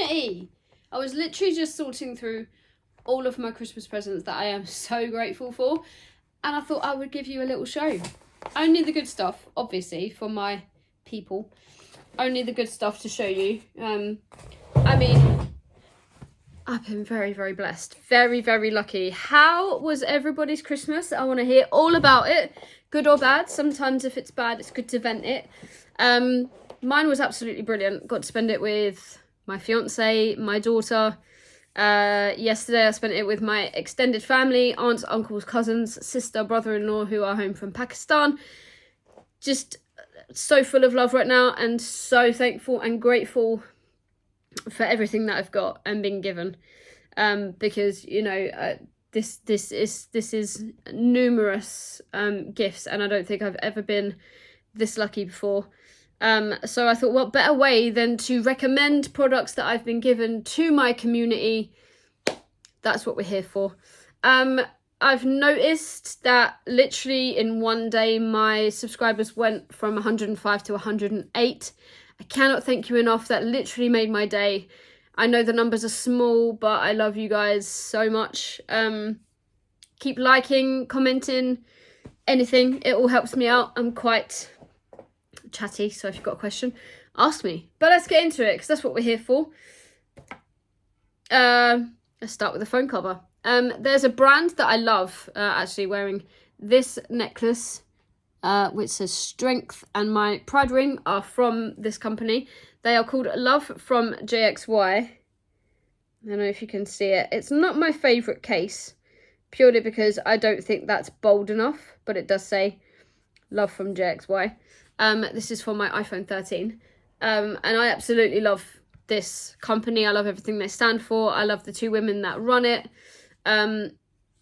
community. I was literally just sorting through all of my Christmas presents that I am so grateful for, and I thought I would give you a little show. Only the good stuff, obviously, for my people. Only the good stuff to show you. I mean, I've been very, very blessed. Very, very lucky. How was everybody's Christmas? I want to hear all about it. Good or bad. Sometimes if it's bad, it's good to vent it. Mine was absolutely brilliant. Got to spend it with my fiance, my daughter. Yesterday I spent it with my extended family, aunts, uncles, cousins, sister, brother-in-law who are home from Pakistan. Just so full of love right now, and so thankful and grateful for everything that I've got and been given. Because, you know, this is numerous gifts, and I don't think I've ever been this lucky before. So I thought, what better way than to recommend products that I've been given to my community. That's what we're here for. I've noticed that literally in one day my subscribers went from 105 to 108. I cannot thank you enough. That literally made my day. I know the numbers are small, but I love you guys so much. Keep liking, commenting, anything. It all helps me out. I'm quite chatty, so if you've got a question, ask me. But let's get into it, because that's what we're here for. Let's start with the phone cover. There's a brand that I love, actually wearing this necklace, which says Strength, and my pride ring are from this company. They are called Love from JXY. I don't know if you can see it. It's not my favourite case, purely because I don't think that's bold enough, but it does say Love from JXY. This is for my iPhone 13. And I absolutely love this company. I love everything they stand for. I love the two women that run it.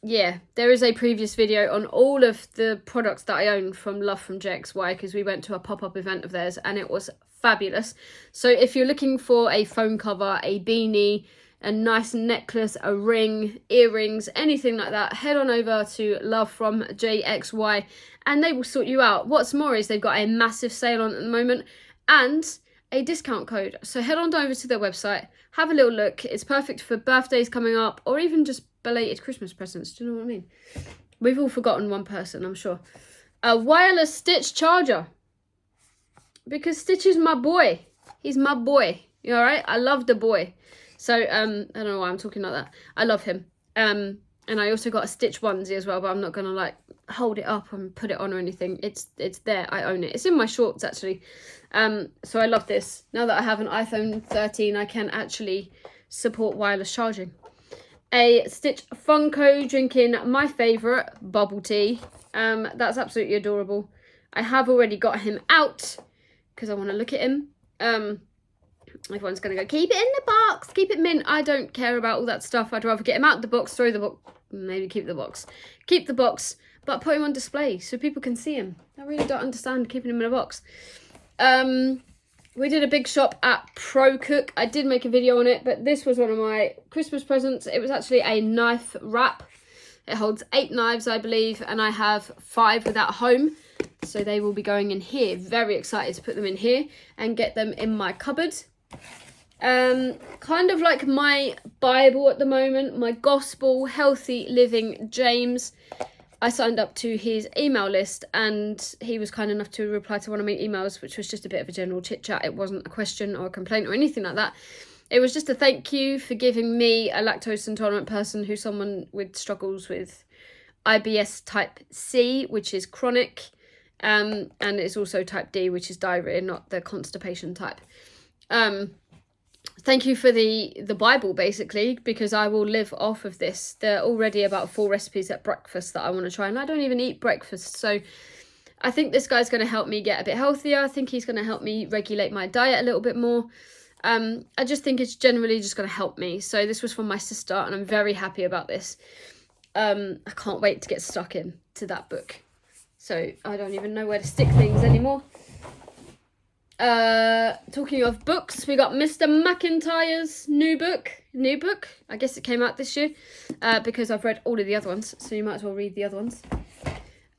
Yeah, there is a previous video on all of the products that I own from Love from JXY, because we went to a pop-up event of theirs and it was fabulous. So if you're looking for a phone cover, a beanie, a nice necklace, a ring, earrings, anything like that, head on over to Love from JXY and they will sort you out. What's more is they've got a massive sale on at the moment and a discount code. So head on over to their website, have a little look. It's perfect for birthdays coming up, or even just belated Christmas presents. Do you know what I mean? We've all forgotten one person, I'm sure. A wireless Stitch charger. Because Stitch is my boy. He's my boy. You alright? I love the boy. So, I don't know why I'm talking like that. I love him. And I also got a Stitch onesie as well, but I'm not going to, like, hold it up and put it on or anything. It's there. I own it. It's in my shorts, actually. So I love this. Now that I have an iPhone 13, I can actually support wireless charging. A Stitch Funko drinking my favourite, bubble tea. That's absolutely adorable. I have already got him out because I want to look at him. Everyone's going to go, keep it in the box, keep it mint. I don't care about all that stuff. I'd rather get him out of the box, throw the box, maybe keep the box. Keep the box, but put him on display so people can see him. I really don't understand keeping him in a box. We did a big shop at Pro Cook. I did make a video on it, but this was one of my Christmas presents. It was actually a knife wrap. It holds 8 knives, I believe, and I have 5 without home. So they will be going in here. Very excited to put them in here and get them in my cupboard. Kind of like my Bible at the moment, my Gospel, Healthy Living James. I signed up to his email list and he was kind enough to reply to one of my emails, which was just a bit of a general chit chat. It wasn't a question or a complaint or anything like that. It was just a thank you for giving me, a lactose intolerant person who's someone with struggles with IBS type C, which is chronic, and it's also type D, which is diarrhea, not the constipation type. Thank you for the Bible, basically, because I will live off of this. There are already about 4 recipes at breakfast that I want to try, and I don't even eat breakfast. So I think this guy's going to help me get a bit healthier. I think he's going to help me regulate my diet a little bit more. I just think it's generally just going to help me. So this was from my sister, and I'm very happy about this. I can't wait to get stuck into that book. So I don't even know where to stick things anymore. Talking of books, we got Mr. McIntyre's new book. I guess it came out this year, because I've read all of the other ones, so you might as well read the other ones.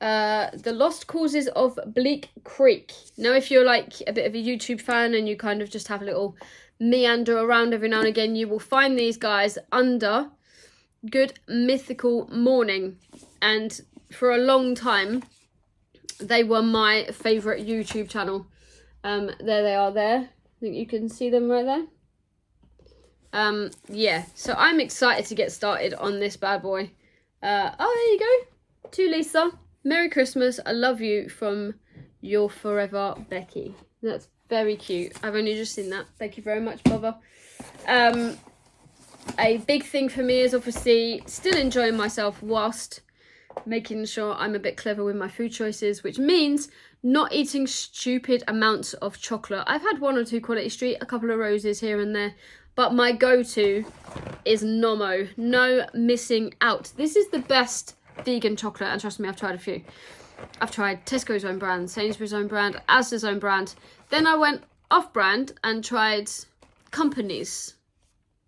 The Lost Causes of Bleak Creek. Now, if you're like a bit of a YouTube fan and you kind of just have a little meander around every now and again, you will find these guys under Good Mythical Morning. And for a long time, they were my favourite YouTube channel. There they are there. I think you can see them right there. Yeah, so I'm excited to get started on this bad boy. Oh, there you go. To Lisa. Merry Christmas. I love you from your forever Becky. That's very cute. I've only just seen that. Thank you very much, Bubba. A big thing for me is obviously still enjoying myself whilst making sure I'm a bit clever with my food choices, which means not eating stupid amounts of chocolate. I've had 1 or 2 Quality Street, a couple of roses here and there, but my go-to is Nomo. No missing out. This is the best vegan chocolate, and trust me, I've tried a few. I've tried Tesco's own brand, Sainsbury's own brand, Asda's own brand. Then I went off-brand and tried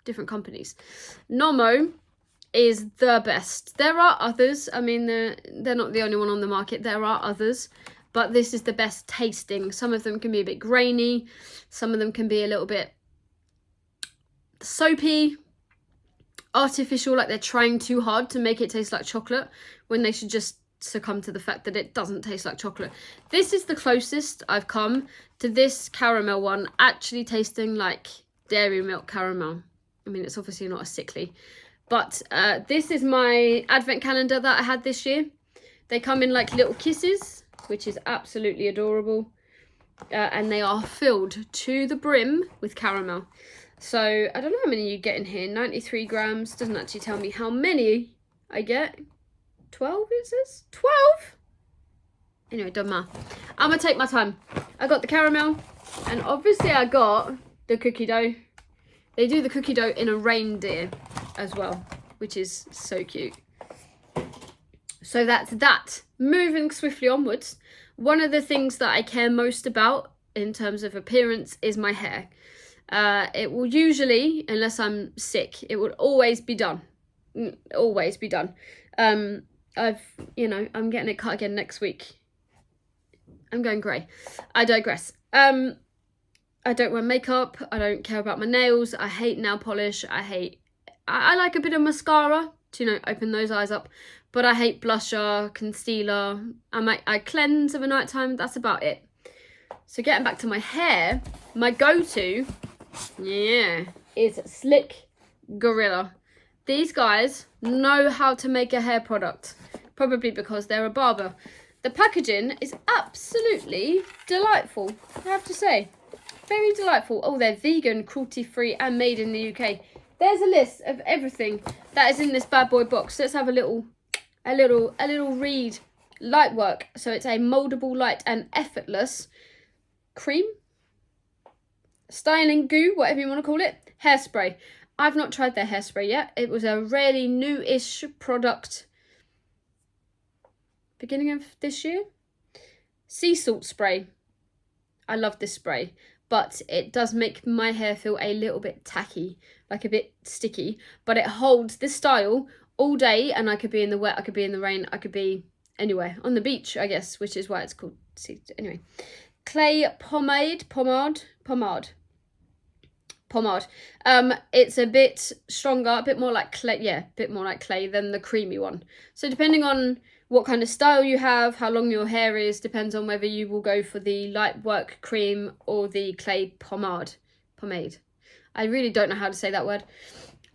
different companies. Nomo is the best. There are others. I mean, they're not the only one on the market. There are others, but this is the best tasting. Some of them can be a bit grainy. Some of them can be a little bit soapy, artificial, like they're trying too hard to make it taste like chocolate when they should just succumb to the fact that it doesn't taste like chocolate. This is the closest I've come to this caramel one actually tasting like dairy milk caramel. I mean, it's obviously not a sickly, but this is my advent calendar that I had this year. They come in like little kisses, which is absolutely adorable, and they are filled to the brim with caramel. So I don't know how many you get in here. 93 grams. Doesn't actually tell me how many I get. 12 it says? 12? Anyway, doesn't matter. I'm going to take my time. I got the caramel, and obviously I got the cookie dough. They do the cookie dough in a reindeer as well, which is so cute. So that's that. Moving swiftly onwards, one of the things that I care most about in terms of appearance is my hair. It will usually, unless I'm sick, it will always be done. Always be done. I'm getting it cut again next week. I'm going grey. I digress. I don't wear makeup. I don't care about my nails. I hate nail polish. I like a bit of mascara to, open those eyes up. But I hate blusher, concealer. I cleanse of a night time. That's about it. So getting back to my hair, my go-to, is Slick Gorilla. These guys know how to make a hair product, probably because they're a barber. The packaging is absolutely delightful, I have to say. Very delightful. Oh, they're vegan, cruelty-free, and made in the UK. There's a list of everything that is in this bad boy box. Let's have a little read. Light work. So it's a moldable, light, and effortless cream, styling goo, whatever you want to call it, hairspray. I've not tried their hairspray yet. It was a really new-ish product beginning of this year. Sea salt spray. I love this spray, but it does make my hair feel a little bit tacky, like a bit sticky, but it holds this style all day, and I could be in the wet, I could be in the rain, I could be anywhere, on the beach, I guess, which is why it's called, anyway. Clay pomade. It's a bit stronger, a bit more like clay, than the creamy one. So depending on what kind of style you have, how long your hair is, depends on whether you will go for the light work cream or the clay pomade. I really don't know how to say that word.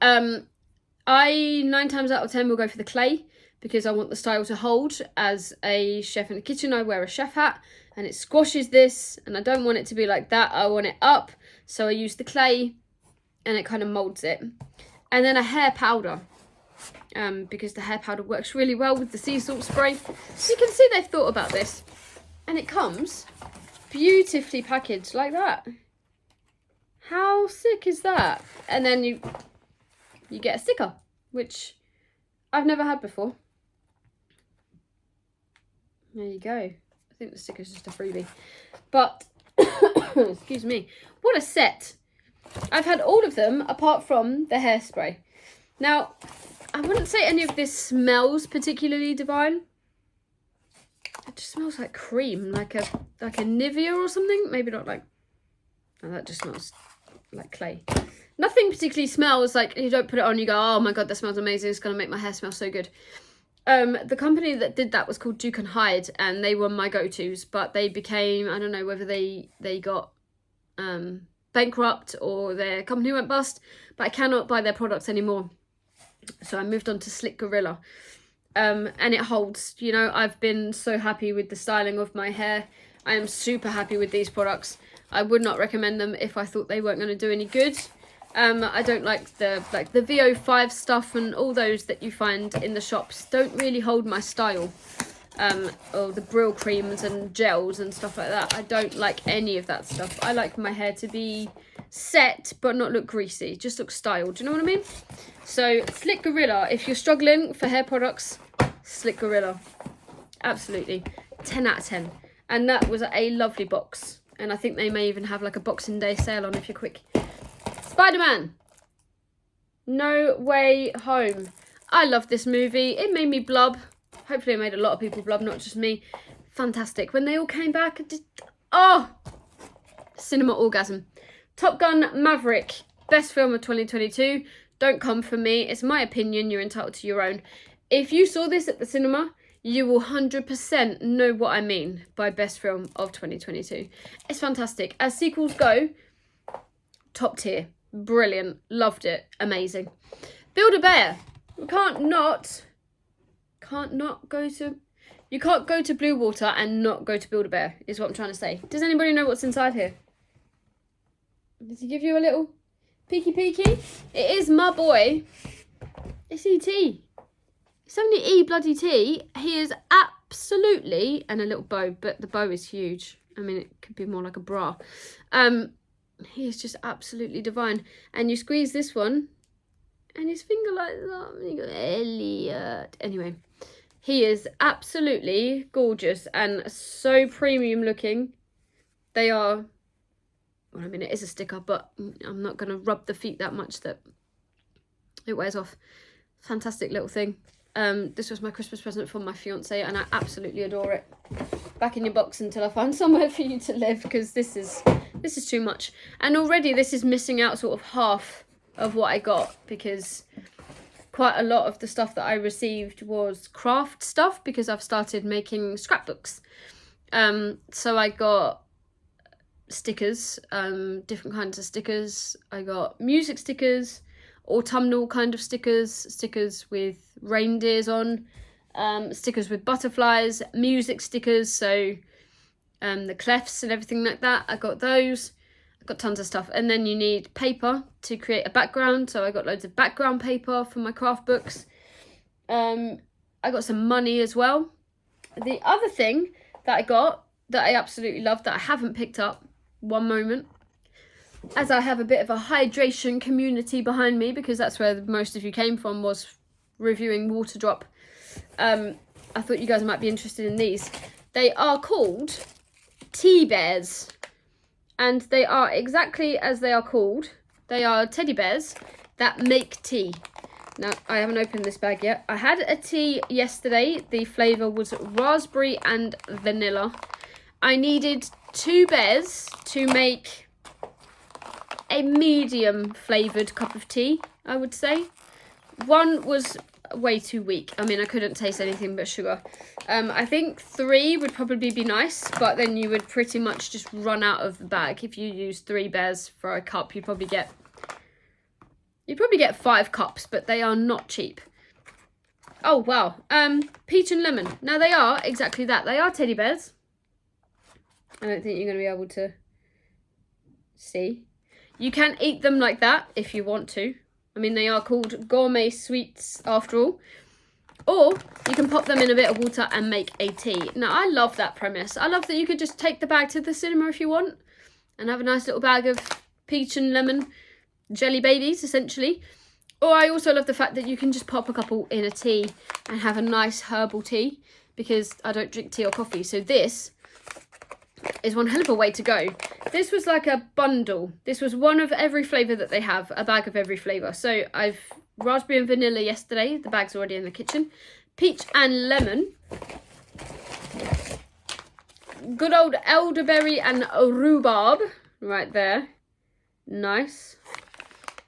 I 9 times out of 10 will go for the clay because I want the style to hold. As a chef in the kitchen, I wear a chef hat and it squashes this, and I don't want it to be like that. I want it up, so I use the clay and it kind of molds it. And then a hair powder, because the hair powder works really well with the sea salt spray. So you can see they've thought about this, and it comes beautifully packaged like that. How sick is that? And then you get a sticker, which I've never had before. There you go. I think the sticker's just a freebie. But, excuse me, what a set. I've had all of them apart from the hairspray. Now, I wouldn't say any of this smells particularly divine. It just smells like cream, like a Nivea or something. Maybe not like... Oh, that just smells like clay. Nothing particularly smells like you don't put it on, you go, oh my god, that smells amazing. It's going to make my hair smell so good. The company that did that was called Duke and Hyde, and they were my go-tos, but they became, I don't know whether they got bankrupt or their company went bust, but I cannot buy their products anymore. So I moved on to Slick Gorilla. And it holds, you know, I've been so happy with the styling of my hair. I am super happy with these products. I would not recommend them if I thought they weren't going to do any good. I don't like the VO5 stuff, and all those that you find in the shops don't really hold my style. Or the Brill creams and gels and stuff like that. I don't like any of that stuff. I like my hair to be set but not look greasy, just look styled. Do you know what I mean? So Slick Gorilla, if you're struggling for hair products, Slick Gorilla, absolutely 10 out of 10. And that was a lovely box, and I think they may even have like a Boxing Day sale on if you're quick. Spider-Man, No Way Home. I love this movie. It made me blub. Hopefully it made a lot of people blub, not just me. Fantastic. When they all came back, cinema orgasm. Top Gun Maverick, best film of 2022. Don't come for me. It's my opinion. You're entitled to your own. If you saw this at the cinema, you will 100% know what I mean by best film of 2022. It's fantastic. As sequels go, top tier. Brilliant. Loved it. Amazing. Build-A-Bear. We can't go to... You can't go to Blue Water and not go to Build-A-Bear, is what I'm trying to say. Does anybody know what's inside here? Does he give you a little peeky? It is my boy. It's E.T. It's only E-bloody-T. He is absolutely... And a little bow, but the bow is huge. I mean, it could be more like a bra. He is just absolutely divine. And you squeeze this one, and his finger like that, and you go, Elliot. Anyway, he is absolutely gorgeous and so premium looking. They are, well, I mean, it is a sticker, but I'm not going to rub the feet that much that it wears off. Fantastic little thing. This was my Christmas present from my fiance, and I absolutely adore it. Back in your box until I find somewhere for you to live, because this is too much. And already this is missing out sort of half of what I got, because quite a lot of the stuff that I received was craft stuff, because I've started making scrapbooks. So I got stickers, different kinds of stickers. I got music stickers, autumnal kind of stickers with reindeers on, stickers with butterflies, music stickers, so the clefs and everything like that. I got those. I got tons of stuff. And then you need paper to create a background, so I got loads of background paper for my craft books. I got some money as well. The other thing that I got that I absolutely love, that I haven't picked up one moment, as I have a bit of a hydration community behind me, because that's where most of you came from, was reviewing Waterdrop. I thought you guys might be interested in these. They are called Tea Bears, and they are exactly as they are called. They are teddy bears that make tea. Now, I haven't opened this bag yet. I had a tea yesterday. The flavour was raspberry and vanilla. I needed 2 bears to make a medium flavoured cup of tea, I would say. One was way too weak. I mean, I couldn't taste anything but sugar. I think 3 would probably be nice, but then you would pretty much just run out of the bag. If you use 3 bears for a cup, you'd probably get 5 cups, but they are not cheap. Oh, wow. Peach and lemon. Now, they are exactly that. They are teddy bears. I don't think you're going to be able to see. You can eat them like that if you want to. I mean, they are called gourmet sweets after all. Or you can pop them in a bit of water and make a tea. Now, I love that premise. I love that you could just take the bag to the cinema if you want and have a nice little bag of peach and lemon jelly babies, essentially. Or I also love the fact that you can just pop a couple in a tea and have a nice herbal tea, because I don't drink tea or coffee. So this is one hell of a way to go. This was like a bundle. This was one of every flavour that they have, a bag of every flavour. So I've raspberry and vanilla yesterday. The bag's already in the kitchen. Peach and lemon. good old elderberry and rhubarb right there. Nice.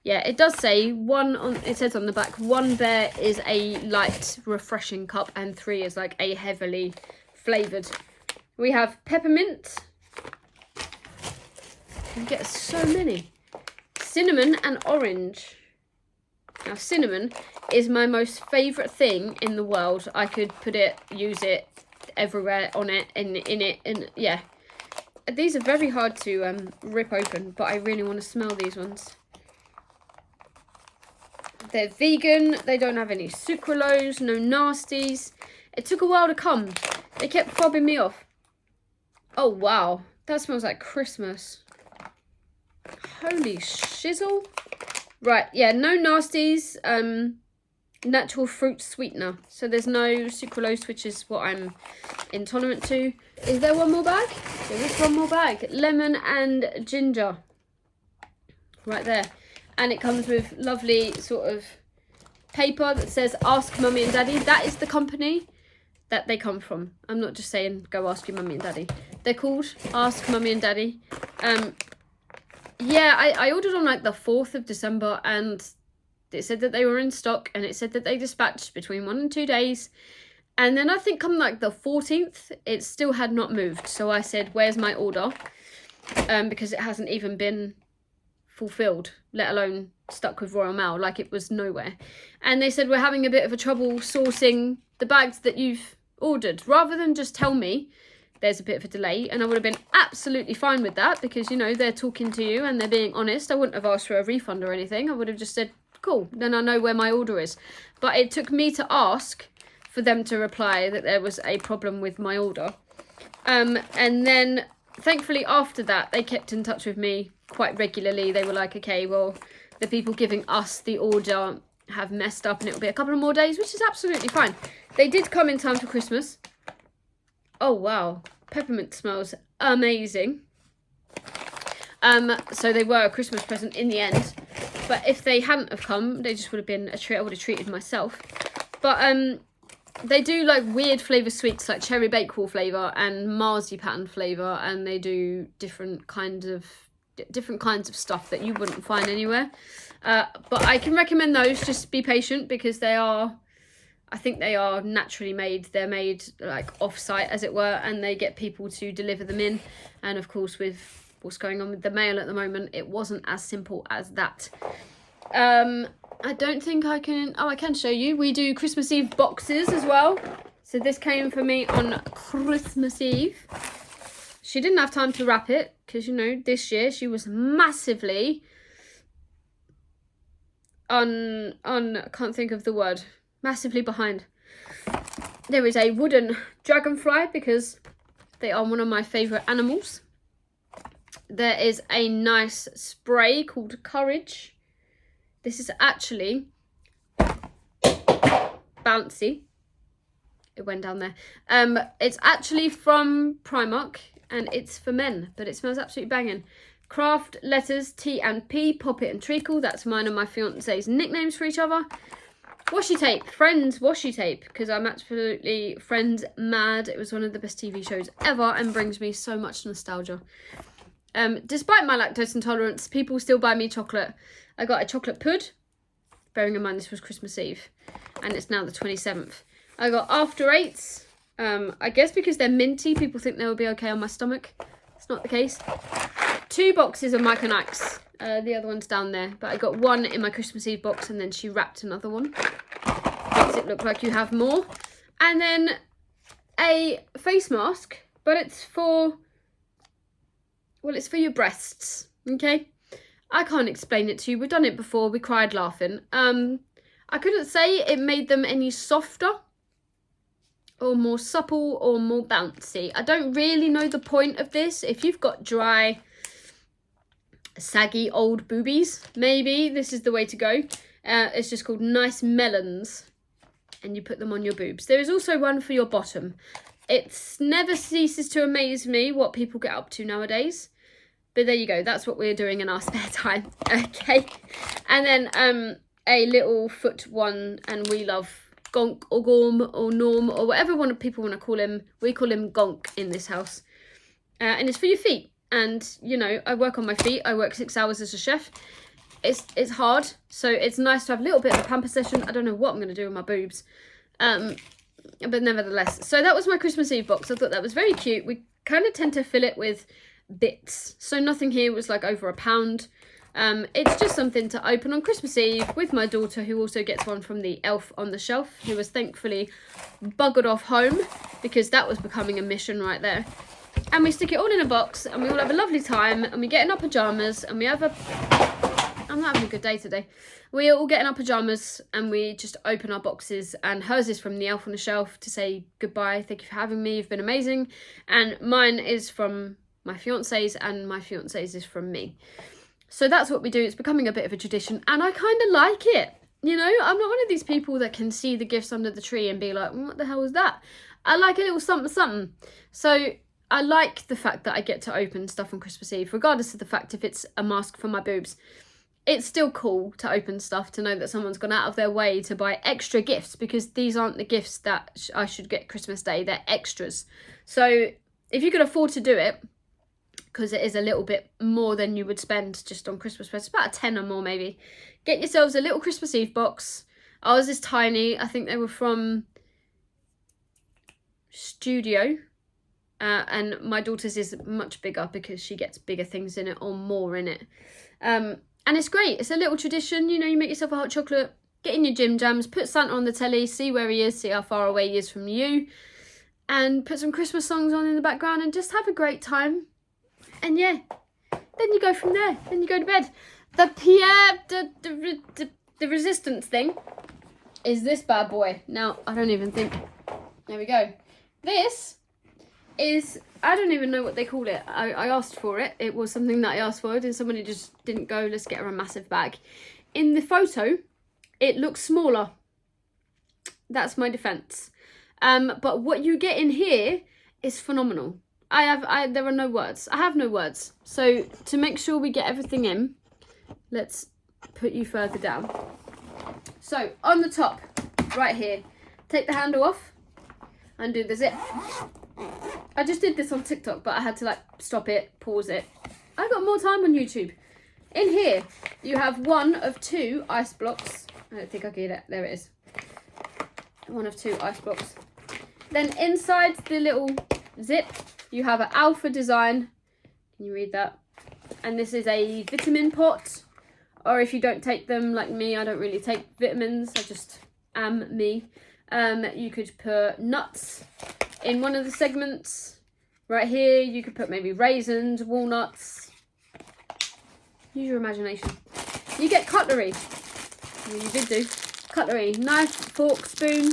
Yeah, it does say it says on the back, 1 there is a light refreshing cup and 3 is like a heavily flavoured. We have peppermint. You get so many. Cinnamon and orange. Now, cinnamon is my most favourite thing in the world. I could put it, use it everywhere on it, in it, and yeah. These are very hard to rip open, but I really want to smell these ones. They're vegan. They don't have any sucralose, no nasties. It took a while to come. They kept fobbing me off. Oh, wow. That smells like Christmas. Holy shizzle. Right, yeah, no nasties. Natural fruit sweetener. So there's no sucralose, which is what I'm intolerant to. Is there one more bag? There is one more bag. Lemon and ginger. Right there. And it comes with lovely sort of paper that says Ask Mummy and Daddy. That is the company that they come from. I'm not just saying go ask your mummy and daddy. They're called Ask Mummy and Daddy. Yeah, I ordered on like the 4th of December and it said that they were in stock and it said that they dispatched between 1 and 2 days. And then I think come like the 14th, it still had not moved. So I said, where's my order? Because it hasn't even been fulfilled, let alone stuck with Royal Mail, like it was nowhere. And they said, we're having a bit of a trouble sourcing the bags that you've ordered. Rather than just tell me there's a bit of a delay, and I would have been absolutely fine with that because, you know, they're talking to you and they're being honest. I wouldn't have asked for a refund or anything. I would have just said, cool, then I know where my order is. But it took me to ask for them to reply that there was a problem with my order. And then thankfully after that, they kept in touch with me quite regularly. They were like, okay, well, the people giving us the order have messed up and it'll be a couple of more days, which is absolutely fine. They did come in time for Christmas. Oh, wow. Peppermint smells amazing. So they were a Christmas present in the end. But if they hadn't have come, they just would have been a treat. I would have treated myself. But they do like weird flavour sweets like cherry bakewell flavour and marzipan flavour. And they do different kinds of stuff that you wouldn't find anywhere. But I can recommend those. Just be patient because they are, I think they are naturally made. They're made like off-site, as it were, and they get people to deliver them in. And of course, with what's going on with the mail at the moment, it wasn't as simple as that. I don't think I can... Oh, I can show you. We do Christmas Eve boxes as well. So this came for me on Christmas Eve. She didn't have time to wrap it because, you know, this year she was massively I can't think of the word. Massively behind. There is a wooden dragonfly because they are one of my favourite animals. There is a nice spray called Courage. This is actually bouncy. It went down there. It's actually from Primark and it's for men, but it smells absolutely banging. Craft letters T and P, Pop It and Treacle. That's mine and my fiance's nicknames for each other. Washi tape, Friends washi tape, because I'm absolutely Friends mad. It was one of the best TV shows ever and brings me so much nostalgia. Despite my lactose intolerance, people still buy me chocolate. I got a chocolate pud, bearing in mind this was Christmas Eve, and it's now the 27th. I got After Eights. I guess because they're minty, people think they will be okay on my stomach. It's not the case. 2 boxes of Mike and Ike's. The other one's down there, but I got one in my Christmas Eve box and then she wrapped another one. Makes it look like you have more. And then a face mask, but it's for, well, it's for your breasts, okay? I can't explain it to you. We've done it before. We cried laughing. I couldn't say it made them any softer or more supple or more bouncy. I don't really know the point of this. If you've got dry, saggy old boobies, maybe this is the way to go. It's just called Nice Melons, and you put them on your boobs. There is also one for your bottom. It never ceases to amaze me what people get up to nowadays, but there you go. That's what we're doing in our spare time. Okay. And then a little foot one, and we love Gonk or Gorm or Norm or whatever people want to call him. We call him Gonk in this house. and it's for your feet. And, you know, I work on my feet. I work 6 hours as a chef. It's hard, so it's nice to have a little bit of a pamper session. I don't know what I'm going to do with my boobs. But nevertheless. So that was my Christmas Eve box. I thought that was very cute. We kind of tend to fill it with bits. So nothing here was like over £1. It's just something to open on Christmas Eve with my daughter, who also gets one from the Elf on the Shelf, who was thankfully buggered off home because that was becoming a mission right there. And we stick it all in a box and we all have a lovely time and we get in our pyjamas and we have a... I'm not having a good day today. We all get in our pyjamas and we just open our boxes, and hers is from the Elf on the Shelf to say goodbye. Thank you for having me. You've been amazing. And mine is from my fiance's, and my fiance's is from me. So that's what we do. It's becoming a bit of a tradition and I kind of like it. You know, I'm not one of these people that can see the gifts under the tree and be like, what the hell is that? I like a little something something. So I like the fact that I get to open stuff on Christmas Eve, regardless of the fact if it's a mask for my boobs. It's still cool to open stuff, to know that someone's gone out of their way to buy extra gifts, because these aren't the gifts that I should get Christmas Day. They're extras. So if you could afford to do it, because it is a little bit more than you would spend just on Christmas presents, about a 10 or more maybe, get yourselves a little Christmas Eve box. Ours is tiny. I think they were from Studio. And my daughter's is much bigger because she gets bigger things in it or more in it. And it's great. It's a little tradition. You know, you make yourself a hot chocolate, get in your gym jams, put Santa on the telly, see where he is, see how far away he is from you, and put some Christmas songs on in the background and just have a great time. And yeah, then you go from there. Then you go to bed. The resistance thing is this bad boy. Now, I don't even think... There we go. This is... I don't even know what they call it. I asked for it. It was something that I asked for, and somebody just didn't go, let's get her a massive bag. In the photo, it looks smaller. That's my defence. But what you get in here is phenomenal. There are no words. I have no words. So to make sure we get everything in, let's put you further down. So on the top, right here, take the handle off, undo the zip. I just did this on TikTok, but I had to like stop it, pause it. I got more time on YouTube. In here, you have one of 2 ice blocks. I don't think I get it. There it is. One of 2 ice blocks. Then inside the little zip, you have an Alpha design. Can you read that? And this is a vitamin pot. Or if you don't take them, like me, I don't really take vitamins. I just am me. You could put nuts in one of the segments. Right here, you could put maybe raisins, walnuts. Use your imagination. You get cutlery. Well, you did do. Cutlery, knife, fork, spoon.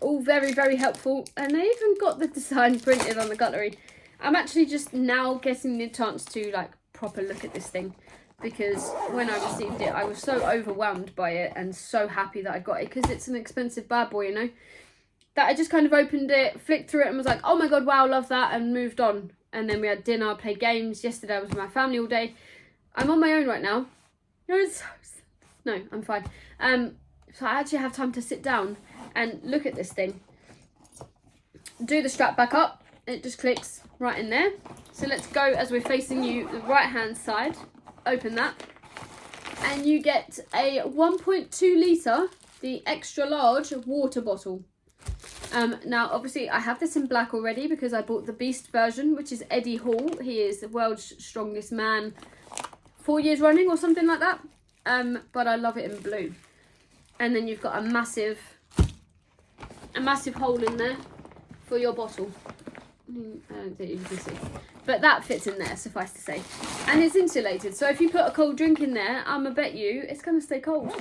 All very, very helpful. And they even got the design printed on the cutlery. I'm actually just now getting the chance to like proper look at this thing, because when I received it, I was so overwhelmed by it and so happy that I got it, because it's an expensive bad boy, you know, that I just kind of opened it, flicked through it and was like, oh my god, wow, love that, and moved on. And then we had dinner, played games. Yesterday I was with my family all day. I'm on my own right now. No, I'm fine. So I actually have time to sit down and look at this thing. Do the strap back up. It just clicks right in there. So let's go, as we're facing you, the right hand side. Open that. And you get a 1.2 litre, the extra large water bottle. Now, obviously, I have this in black already because I bought the Beast version, which is Eddie Hall. He is the world's strongest man, 4 years running or something like that. But I love it in blue. And then you've got a massive hole in there for your bottle. I don't think you can see. But that fits in there, suffice to say. And it's insulated, so if you put a cold drink in there, I'ma bet you it's going to stay cold.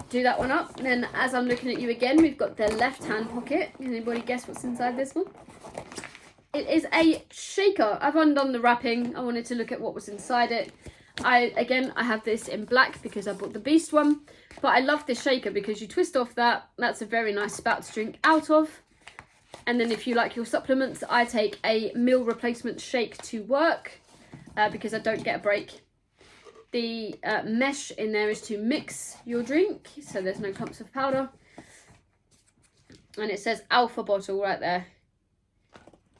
Do that one up. Then as I'm looking at you again, we've got the left-hand pocket. Can anybody guess what's inside this one? It is a shaker. I've undone the wrapping. I wanted to look at what was inside it. I have this in black because I bought the Beast one. But I love this shaker because you twist off that. That's a very nice spout to drink out of. And then if you like your supplements, I take a meal replacement shake to work because I don't get a break. The mesh in there is to mix your drink, so there's no clumps of powder. And it says Alpha bottle right there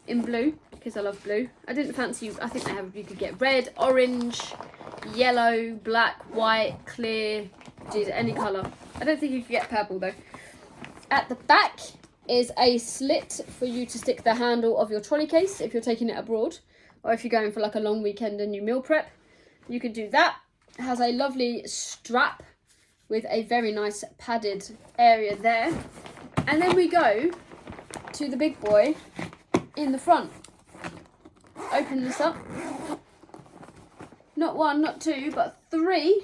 in blue. because I love blue. I didn't fancy, I think you could get red, orange, yellow, black, white, clear, geez, any colour. I don't think you could get purple though. At the back is a slit for you to stick the handle of your trolley case if you're taking it abroad, or if you're going for like a long weekend and you meal prep, you could do that. It has a lovely strap with a very nice padded area there. And then we go to the big boy in the front. Open this up. Not one, not two, but 3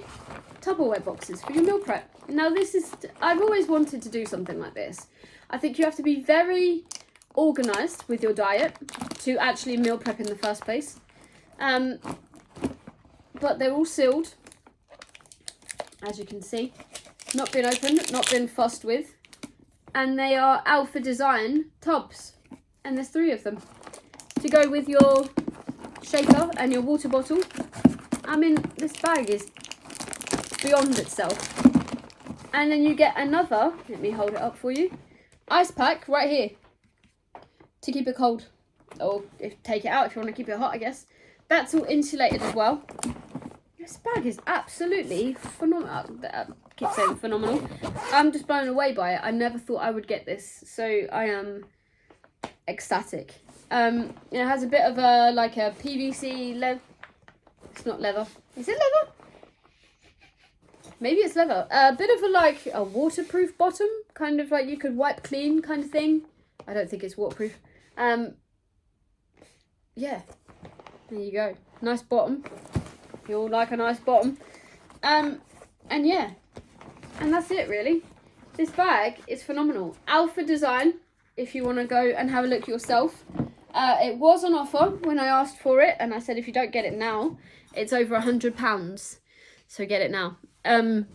Tupperware boxes for your meal prep. Now this is, I've always wanted to do something like this. I think you have to be very organised with your diet to actually meal prep in the first place. But they're all sealed, as you can see. Not been opened, not been fussed with. And they are Alpha Design tubs. And there's 3 of them. To go with your shaker and your water bottle. I mean, this bag is beyond itself. And then you get another, let me hold it up for you, ice pack right here to keep it cold. Or take it out if you want to keep it hot, I guess. That's all insulated as well. This bag is absolutely phenomenal. I keep saying phenomenal. I'm just blown away by it. I never thought I would get this. So I am ecstatic. It has a bit of a, like a PVC leather. It's not leather. Is it leather? Maybe it's leather. A bit of a, like, a waterproof bottom. Kind of like you could wipe clean kind of thing. I don't think it's waterproof. Yeah. There you go. Nice bottom. You all like a nice bottom. And yeah. And that's it, really. This bag is phenomenal. Alpha Design, if you want to go and have a look yourself. It was on offer when I asked for it. And I said, if you don't get it now, it's over £100. So get it now. And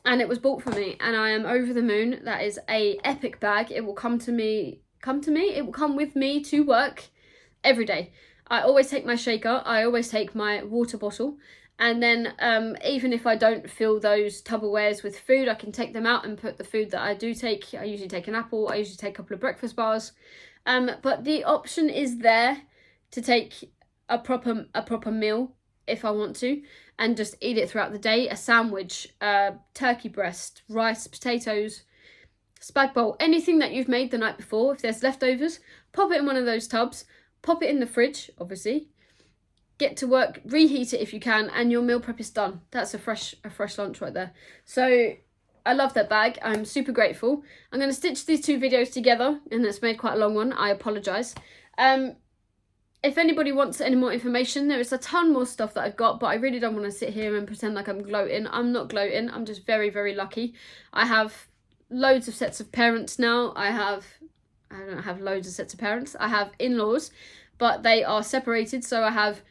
it was bought for me. And I am over the moon. That is a epic bag. It will come to me. It will come with me to work every day. I always take my shaker. I always take my water bottle. And then even if I don't fill those Tupperwares with food, I can take them out and put the food that I do take. I usually take an apple. I usually take a couple of breakfast bars. But the option is there to take a proper meal if I want to, and just eat it throughout the day. A sandwich, turkey breast, rice, potatoes, spag bowl, anything that you've made the night before. If there's leftovers, pop it in one of those tubs. Pop it in the fridge, obviously. Get to work, reheat it if you can, and your meal prep is done. That's a fresh lunch right there. So I love that bag. I'm super grateful. I'm going to stitch these 2 videos together, and it's made quite a long one. I apologise. If anybody wants any more information, there is a ton more stuff that I've got, but I really don't want to sit here and pretend like I'm gloating. I'm not gloating. I'm just very, very lucky. I have loads of sets of parents now. I don't have loads of sets of parents. I have in-laws, but they are separated. So I have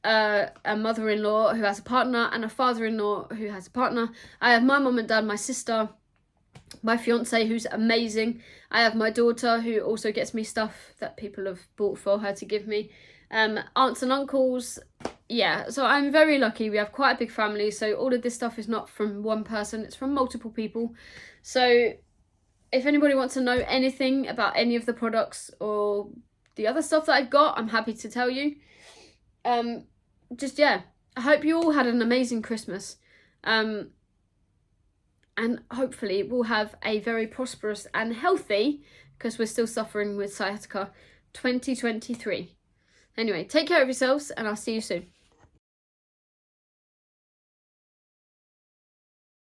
a mother-in-law who has a partner and a father-in-law who has a partner. I have my mum and dad, my sister, my fiance who's amazing. I have my daughter who also gets me stuff that people have bought for her to give me. Aunts and uncles. Yeah, so I'm very lucky. We have quite a big family. So all of this stuff is not from one person. It's from multiple people. So if anybody wants to know anything about any of the products or the other stuff that I've got, I'm happy to tell you. Yeah, I hope you all had an amazing Christmas. And hopefully we'll have a very prosperous and healthy, because we're still suffering with sciatica, 2023. Anyway, take care of yourselves and I'll see you soon.